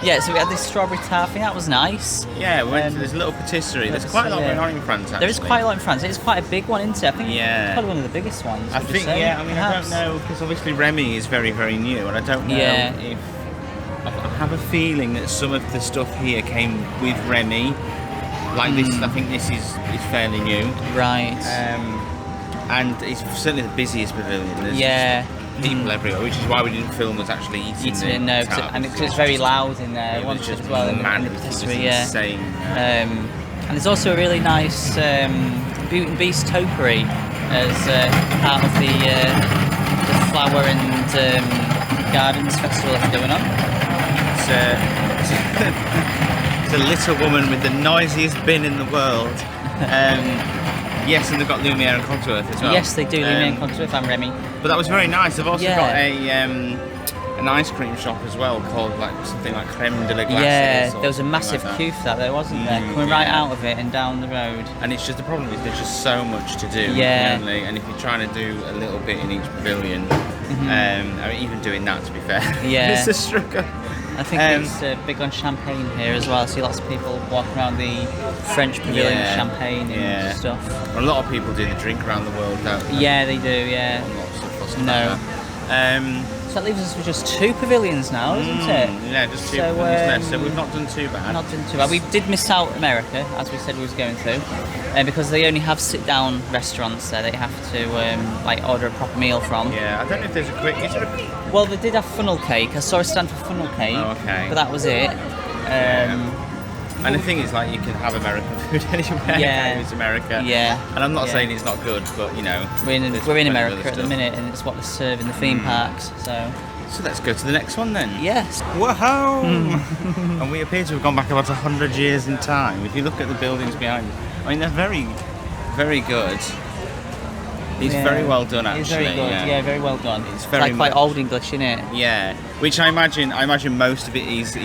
Yeah, so we had this strawberry tart thing, that was nice. Yeah, we went to this little patisserie. There's quite a lot going on in France, actually. There is quite a lot in France. It's quite a big one, isn't it? I think Yeah. it's probably one of the biggest ones. I would you think, say, yeah, I mean, perhaps? I don't know, because obviously Remy is very, very new, and I don't know Yeah. if... I have a feeling that some of the stuff here came with Remy. Like this, I think this is fairly new. Right. And it's certainly the busiest pavilion. There's Yeah. people everywhere, which is why we didn't film us actually eating You didn't know, and it's very loud in there. It was Once just as well in the mad. It was patisserie, yeah. insane. And there's also a really nice Beauty and Beast topiary as part of the flower and gardens festival that's going on. It's a little woman with the noisiest bin in the world. Yes, and they've got Lumiere and Cogsworth as well. Yes, they do. Lumiere and Cogsworth and Remy. But that was very nice. They've also Yeah. got an ice cream shop as well called like something like Creme de la Glace. Yeah, or there was a something massive like that. queue for that there, wasn't there? Coming right yeah. out of it and down the road. And it's just the problem is there's just so much to do. Yeah. Only, and if you're trying to do a little bit in each pavilion, I mean, even doing that, to be fair, Yeah. it's a struggle. I think it's big on champagne here as well. See lots of people walking around the French pavilion with champagne and stuff. A lot of people do the drink around the world, don't they? Yeah, they do. Yeah. Lots of fuss No. about that. So that leaves us with just 2 pavilions now, isn't it? Yeah, just 2 So, pavilions left. So we've not done too bad. Not doing too bad. We did miss out America, as we said we was going to, because they only have sit-down restaurants there. They have to like order a proper meal from. Yeah, I don't know if there's a quick. Is there a... Well, they did have funnel cake. I saw a stand for funnel cake. Oh, okay. But that was it. And the thing is, like, you can have American food anywhere. Yeah. It's America. Yeah. And I'm not Yeah. saying it's not good, but you know, We're in there's plenty of America other at the stuff. minute, and it's what they serve in the theme parks. So let's go to the next one then. Yes. Whoa! And we appear to have gone back about 100 years in time. If you look at the buildings behind us, I mean, they're very, very good. It's Yeah. very well done, actually. It's very good. Yeah, very well done. It's very like quite much- old English, isn't it? Yeah, which I imagine most of it is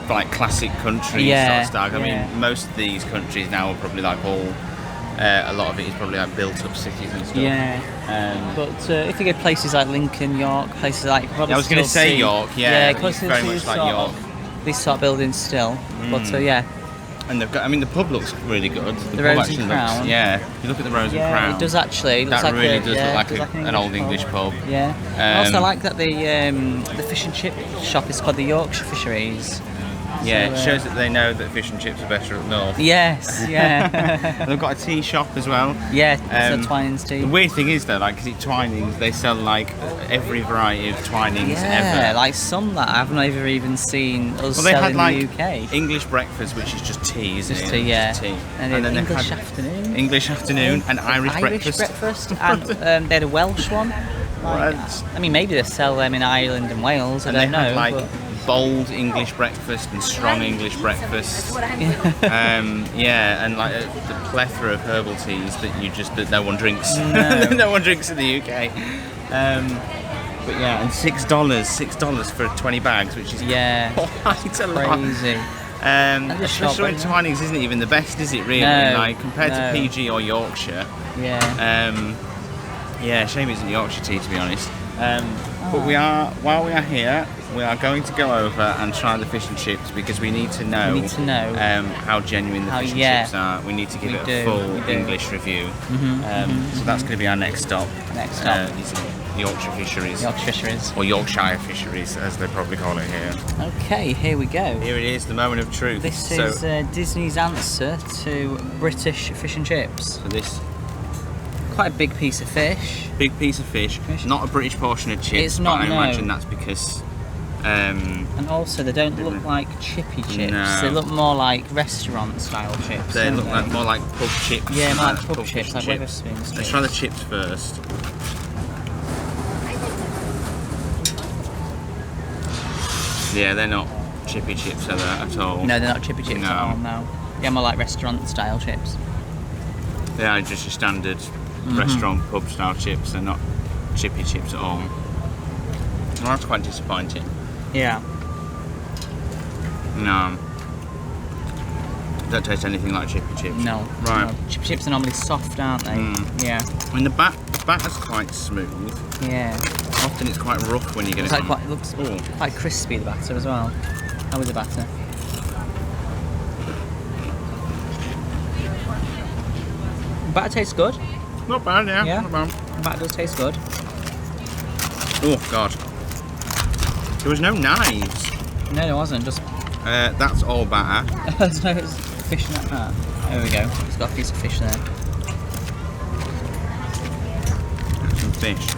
like classic country Yeah, sort of style. I yeah. mean, most of these countries now are probably like all. A lot of it is probably like built up cities and stuff. Yeah. But if you go places like Lincoln, York, places like... I was going to say York. Yeah, quite it's very much like York. These sort of buildings still. But yeah. And they've got. I mean, the pub looks really good. The pub Rose actually and looks- Crown. Yeah, you look at the Rose and Yeah, Crown. it does actually. It looks That like really a, does yeah, look it like does an old English pub. Yeah. I also Um, like that the fish and chip shop is called the Yorkshire Fisheries. Yeah, So, it shows that they know that fish and chips are better up north. Yes, yeah. They've got a tea shop as well. Yeah, Um, so Twinings tea. The weird thing is though, like, 'cause at Twinings they sell like every variety of Twinings Yeah, ever. like some that I've never even seen us Well, they sell had in like the UK. English breakfast, which is just tea, isn't Just it? tea, yeah. Just tea. And then then they English had afternoon. English afternoon and Irish breakfast. and they had a Welsh one. Like, What? I mean, maybe they sell them in Ireland and Wales. I And don't they know. had like but bold English breakfast and strong English breakfast. Yeah, and like the plethora of herbal teas that no one drinks. No. No one drinks in the UK. But yeah, and $6 for 20 bags, which is yeah, quite a lot. crazy. And the shop, Especially when isn't it? Twinings isn't even the best, is it really? No, Like compared no. to PG or Yorkshire. Yeah. Yeah, shame it isn't Yorkshire tea, to be honest. But while we are here, we are going to go over and try the fish and chips because we need to know, We need to know. how genuine the fish and yeah. chips are. We need to give We it do, a full we do. English review. So that's going to be our next stop. Next stop. Is Yorkshire Fisheries. Yorkshire Fisheries. Or Yorkshire Fisheries, as they probably call it here. Okay, here we go. Here it is, the moment of truth. This So- is Disney's answer to British fish and chips. So this Quite a big piece of fish. big piece of fish, Fish. not a British portion of chips, It's not, but I no. imagine that's because And also, they don't look like chippy chips. No. They look more like restaurant style chips. they don't look like more like pub chips. Yeah, more like than pub chips, fish like and Wetherspoons Let's chips. try the chips first. Yeah, they're not chippy chips, are they, at all? No, they're not chippy chips No. at all. No. Yeah, more like restaurant style chips. They are just your standard Mm-hmm. restaurant pub style chips. They're not chippy chips at all. Well, that's quite disappointing. Yeah. No. Don't taste anything like chippy chips. No. Right. No. Chippy chips are normally soft, aren't they? Yeah. I mean, the batter's quite smooth. Yeah. Often it's quite rough when you get It's it like on. quite, it looks Ooh. quite crispy, the batter as well. How is the batter? The batter tastes good. Not bad, yeah. Yeah. Not bad. The batter does taste good. Oh, God. There was no knives. No, there wasn't. Just That's all batter. there's no fish in that part. There we go. It's got a piece of fish there. Some fish.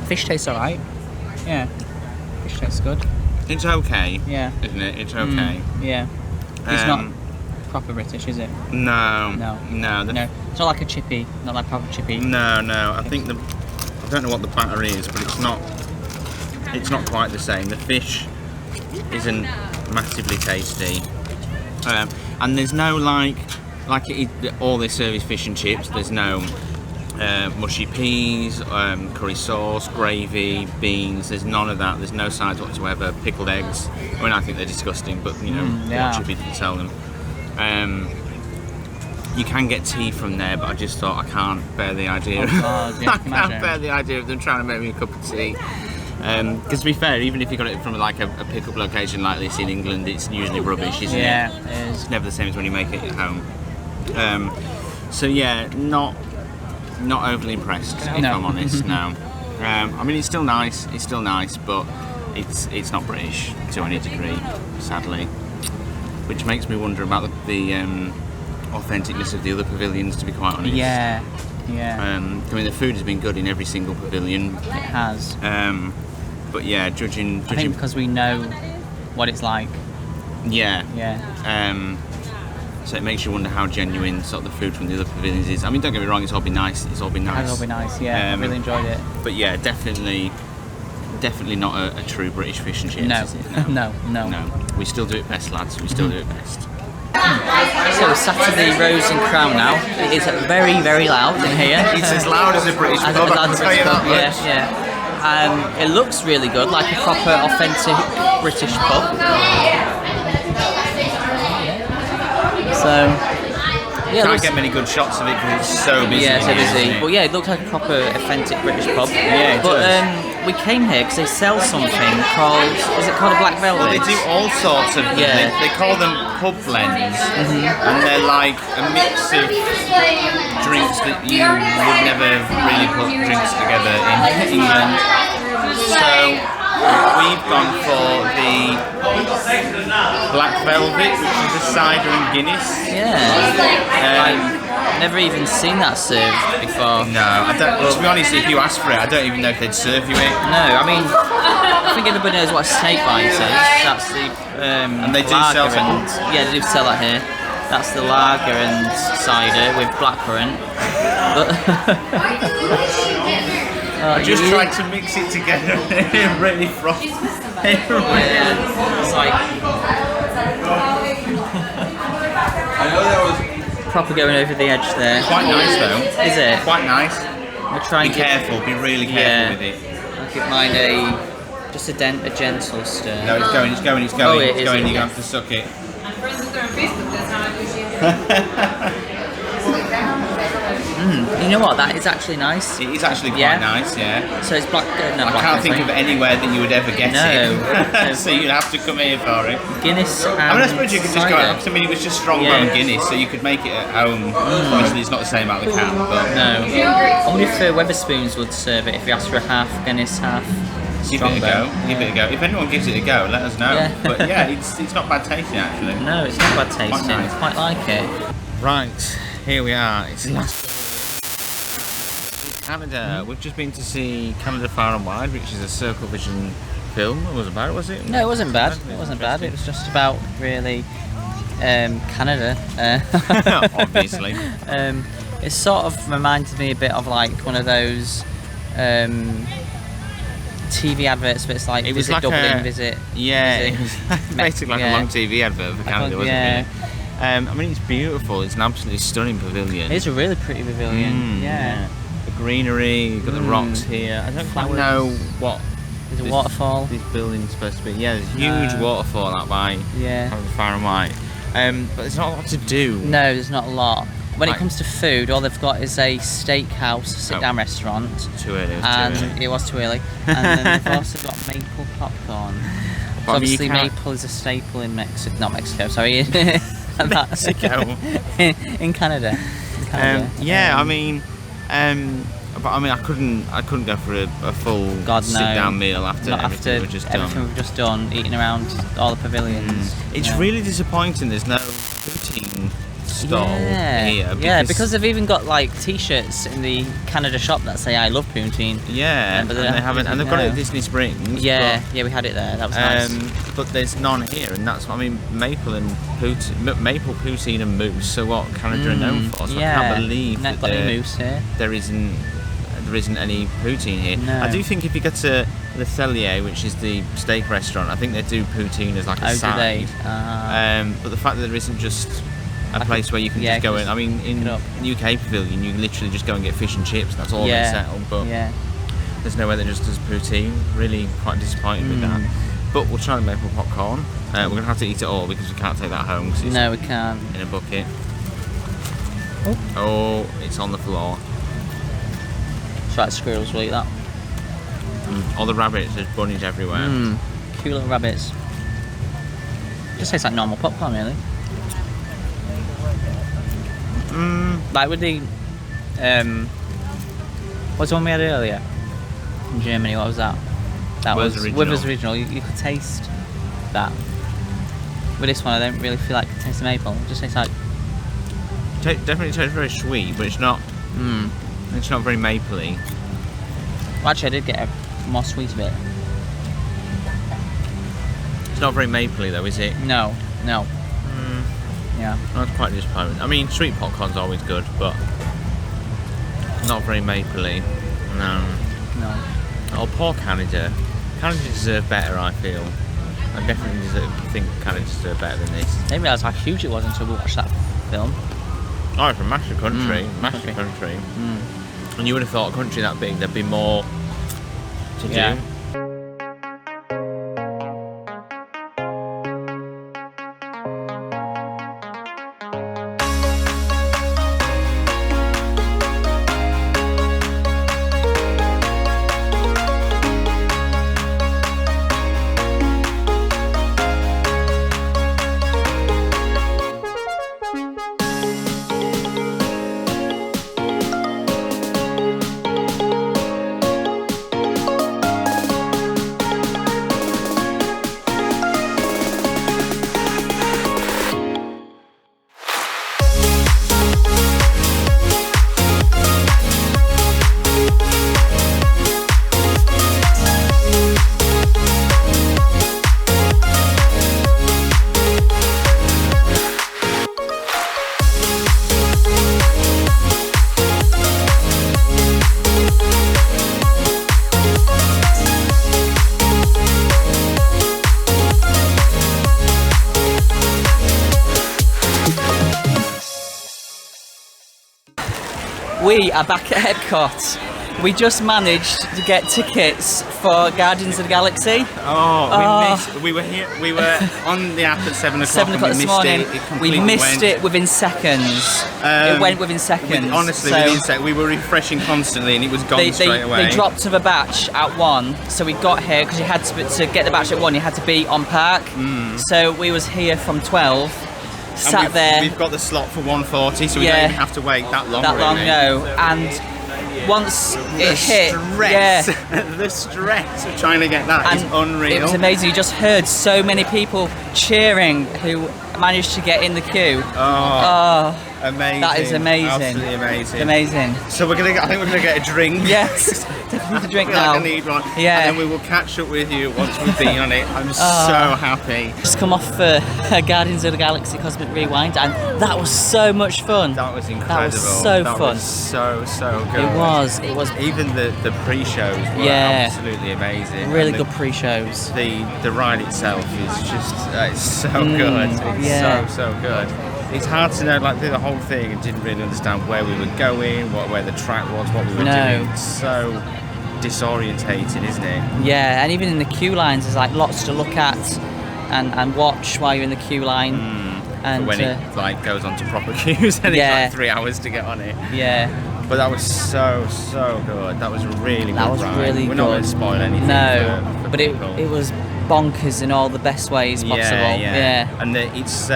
Fish tastes alright. Yeah. Fish tastes good. It's okay, Yeah. isn't it? It's okay. Yeah. It's Um, not proper British, is it? No. No. No. No. It's not like a chippy. Not like proper chippy. No, no. I think I don't know what the batter is, but it's not. It's not quite the same. The fish isn't massively tasty, and there's no all they serve is fish and chips. There's no mushy peas, curry sauce, gravy, beans. There's none of that. There's no sides whatsoever. Pickled eggs. I mean, I think they're disgusting, but you know, yeah. what chippy didn't sell them. You can get tea from there, but I just thought I can't bear the idea. Oh, God, yeah, I I can can't imagine. bear the idea of them trying to make me a cup of tea. Because to be fair, even if you got it from like a pick-up location like this in England, it's usually rubbish, isn't it? Yeah, it is. It's never the same as when you make it at home. So yeah, not overly impressed, if I'm honest. No. I mean, it's still nice, but it's not British to any degree, sadly. Which makes me wonder about the authenticness of the other pavilions, to be quite honest. Yeah. I mean, the food has been good in every single pavilion. It has. But yeah, judging. I think because we know what it's like. Yeah. Yeah. So it makes you wonder how genuine sort of the food from the other pavilions is. I mean, don't get me wrong, it's all been nice. It has all been nice. Yeah. I really enjoyed it. But yeah, definitely not a true British fish and chips. No. Is it? No. We still do it best, lads. We still do it best. So we're sat at the Rose and Crown now. It is very, very loud in here. It's as loud as a British pub, I can tell you that much. Yeah. It looks really good, like a proper, authentic British pub. So, yeah, Can't get many good shots of it because it's so busy. Yeah, so busy. Isn't it? But yeah, it looks like a proper, authentic British pub. Yeah, it but does. We came here because they sell something called, is it called a black velvet? Well, they do all sorts of. Yeah. They call them pub blends, and they're like a mix of drinks that you would never really put drinks together in England. So we've gone for the black velvet, which is a cider and Guinness. Yeah. I've never even seen that served before. No, I don't. To be honest, if you ask for it, I don't even know if they'd serve you it. No, I mean, I think everybody knows what a snake bite is. That's the and they do lager sell some. yeah, they do sell that here. That's the lager and cider with blackcurrant. But Just tried to mix it together. Really frothy. It's like I know that was proper going over the edge there. quite nice though. Is it? Quite nice. We'll try Be and get, careful. Be really careful with it. I'll give mine just a gentle stir. No, it's going. Oh, it It's is, going. okay. You have to suck it. You know what? That is actually nice. It is actually quite Yeah. nice. Yeah. So it's black. No, I black can't think of anywhere that you would ever get No. it. So you'd have to come here for it. Guinness and I mean, I suppose you could just go cider. out. I mean, it was just strong Yeah. bone Guinness, so you could make it at home. Obviously, it's not the same out of the can, but No. I wonder if Weatherspoons would serve it if you asked for a half Guinness, half give it a go. Strongbow. Give it a go. If anyone gives it a go, let us know. Yeah. But yeah, it's not bad tasting actually. No, it's not bad tasting. Quite nice. I quite like it. Right, here we are. It's last Canada. We've just been to see Canada Far and Wide, which is a Circle Vision film. It was about, was it? No, it wasn't bad. It wasn't bad. It was just about really Canada. Obviously. It sort of reminded me a bit of like one of those TV adverts, but it's like It was visit like Dublin, a- visit. Yeah, visit it was basically like a long TV advert for Canada, wasn't it? I mean, it's beautiful. It's an absolutely stunning pavilion. It is a really pretty pavilion. Yeah. The greenery, you've got the rocks here. I don't quite know what There's a this- waterfall. this building's supposed to be. Yeah, there's a huge waterfall out by Yeah. Far and Wide. But there's not a lot to do. No, there's not a lot. When it Like- comes to food, all they've got is a steakhouse, sit-down restaurant. Too early. And it was too early. And then they've also got maple popcorn. But I mean, you Obviously, can't- maple is a staple in Mexico. Not Mexico, sorry. Mexico. in Canada. In Canada. Yeah, I mean, but I mean, I couldn't go for a full God, no. sit-down meal after Not everything after we've just everything done. we've just done, eating around all the pavilions. It's Yeah. really disappointing. There's no poutine stall Yeah. here. Yeah, because they've even got like T-shirts in the Canada shop that say "I love poutine." yeah, but and they they haven't, and they've got it at no. Disney Springs. Yeah, yeah, we had it there. That was nice. But there's none here, and that's what I mean. Maple poutine and mousse. So what Canada are known for? So I can't believe Not that got any mousse here. there isn't any poutine here. No. I do think if you go to Le Cellier, which is the steak restaurant, I think they do poutine as like a Oh, do side. they? But the fact that there isn't just a place where you can yeah, just go in. just I mean, in pick it up. UK Pavilion, you literally just go and get fish and chips. That's all Yeah. they sell. But Yeah. there's nowhere that just does poutine. Really quite disappointed with that. But we'll try the maple popcorn. We're gonna have to eat it all because we can't take that home because it's No, we can't. in a bucket. Oh, it's on the floor. It's like squirrels will eat that. All the rabbits, there's bunnies everywhere. Cute little rabbits. Just tastes like normal popcorn, really. Like with the what's the one we had earlier in Germany? What was that? That was Withers Original. You could taste that. With this one, I don't really feel like it tastes of maple. It just tastes like. Definitely tastes very sweet, but it's not. It's not very mapley. Well, actually, I did get a more sweet bit. It's not very mapley though, is it? No. Yeah. That's quite disappointing. I mean, sweet popcorn's always good, but not very mapley. No. Oh, poor Canada. Canada deserve better, I feel. I definitely think Canada deserve better than this. I didn't realise how huge it was until we watched that film. Oh, it's a massive country. Massive country. And you would have thought a country that big, there'd be more to do. We are back at Epcot. We just managed to get tickets for Guardians of the Galaxy. We were here. We were on the app at 7 o'clock. 7 o'clock this morning. We missed it within seconds. It went within seconds. Honestly, within seconds. We were refreshing constantly, and it was gone straight away. They dropped of a batch at 1, so we got here because you had to get the batch at 1. You had to be on park. So we was here from 12. Sat there. We've got the slot for 1:40, so we don't even have to wait that long. No. And once it hit, the stress of trying to get that is unreal. It was amazing. You just heard so many people cheering who managed to get in the queue. Amazing. That is amazing. Absolutely amazing. Amazing. So I think we're gonna get a drink. Yes, definitely need a drink I now. like I need one. Yeah. And then we will catch up with you once we've been on it. I'm so happy. Just come off Guardians of the Galaxy Cosmic Rewind, and that was so much fun. That was incredible. That was so fun. So good. It was. Even the pre-shows were absolutely amazing. Really good pre-shows. The ride itself is just it's so good. It's so good. It's hard to know, like, through the whole thing, and didn't really understand where we were going, where the track was, what we were doing. It's so disorientating, isn't it? Yeah, and even in the queue lines, there's like lots to look at and watch while you're in the queue line. And when it like goes on to proper queues, and it's like 3 hours to get on it. Yeah. But that was so good. That was a really good ride. Really We're good. not going to spoil anything. No, for but it was bonkers in all the best ways possible. Yeah. And it's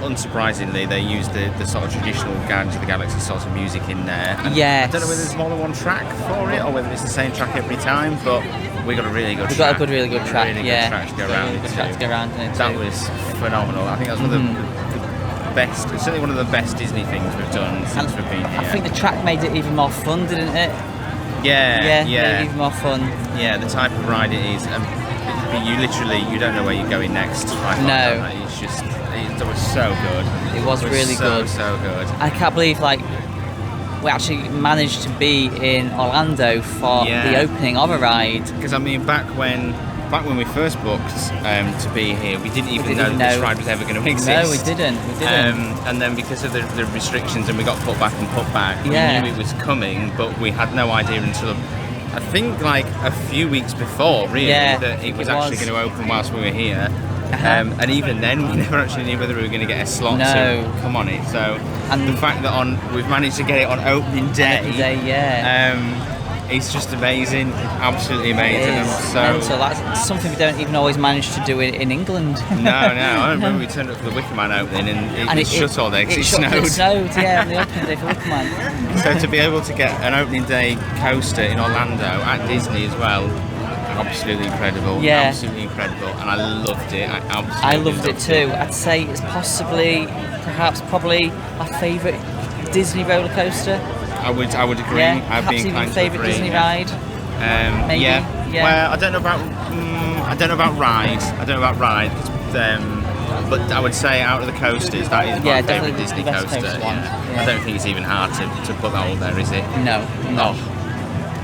unsurprisingly they use the sort of traditional Guardians of the Galaxy sort of music in there. And yes. I don't know whether there's more than one track for it or whether it's the same track every time, but we got a really good track. Got a really good track. Really good track to go around into. That was phenomenal. I think that was one of the best, certainly one of the best Disney things we've done since we've been here. I think the track made it even more fun, didn't it? Yeah. Made it even more fun. Yeah, the type of ride it is. You don't know where you're going next. No. It was so good. It was really good. So good. I can't believe we actually managed to be in Orlando for the opening of a ride. Because I mean, back when we first booked to be here, we didn't even know that this ride was ever going to exist. No, we didn't. And then because of the restrictions, and we got put back, we knew it was coming, but we had no idea until I think like a few weeks before, really, that it was actually going to open whilst we were here. And even then, we never actually knew whether we were going to get a slot to come on it. So, and the fact that we've managed to get it on opening day, It's just amazing, absolutely amazing. It is mental. That's something we don't even always manage to do in England. No, I remember we turned up for the Wicker Man opening and it shut all day because it snowed. It snowed, yeah, on the opening day for Wicker Man. So to be able to get an opening day coaster in Orlando at Disney as well, absolutely incredible. Yeah. Absolutely incredible, and I loved it. I loved it too. I'd say it's probably my favourite Disney roller coaster. I would agree. Yeah, I'd be perhaps even inclined to favourite agree. Disney ride. Maybe. Yeah. Well, I don't know about rides. But I would say out of the coasters, that is my favourite definitely Disney the best coaster. coaster one. Yeah. Yeah. I don't think it's even hard to put that all there, is it? No. Oh,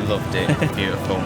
loved it. Beautiful.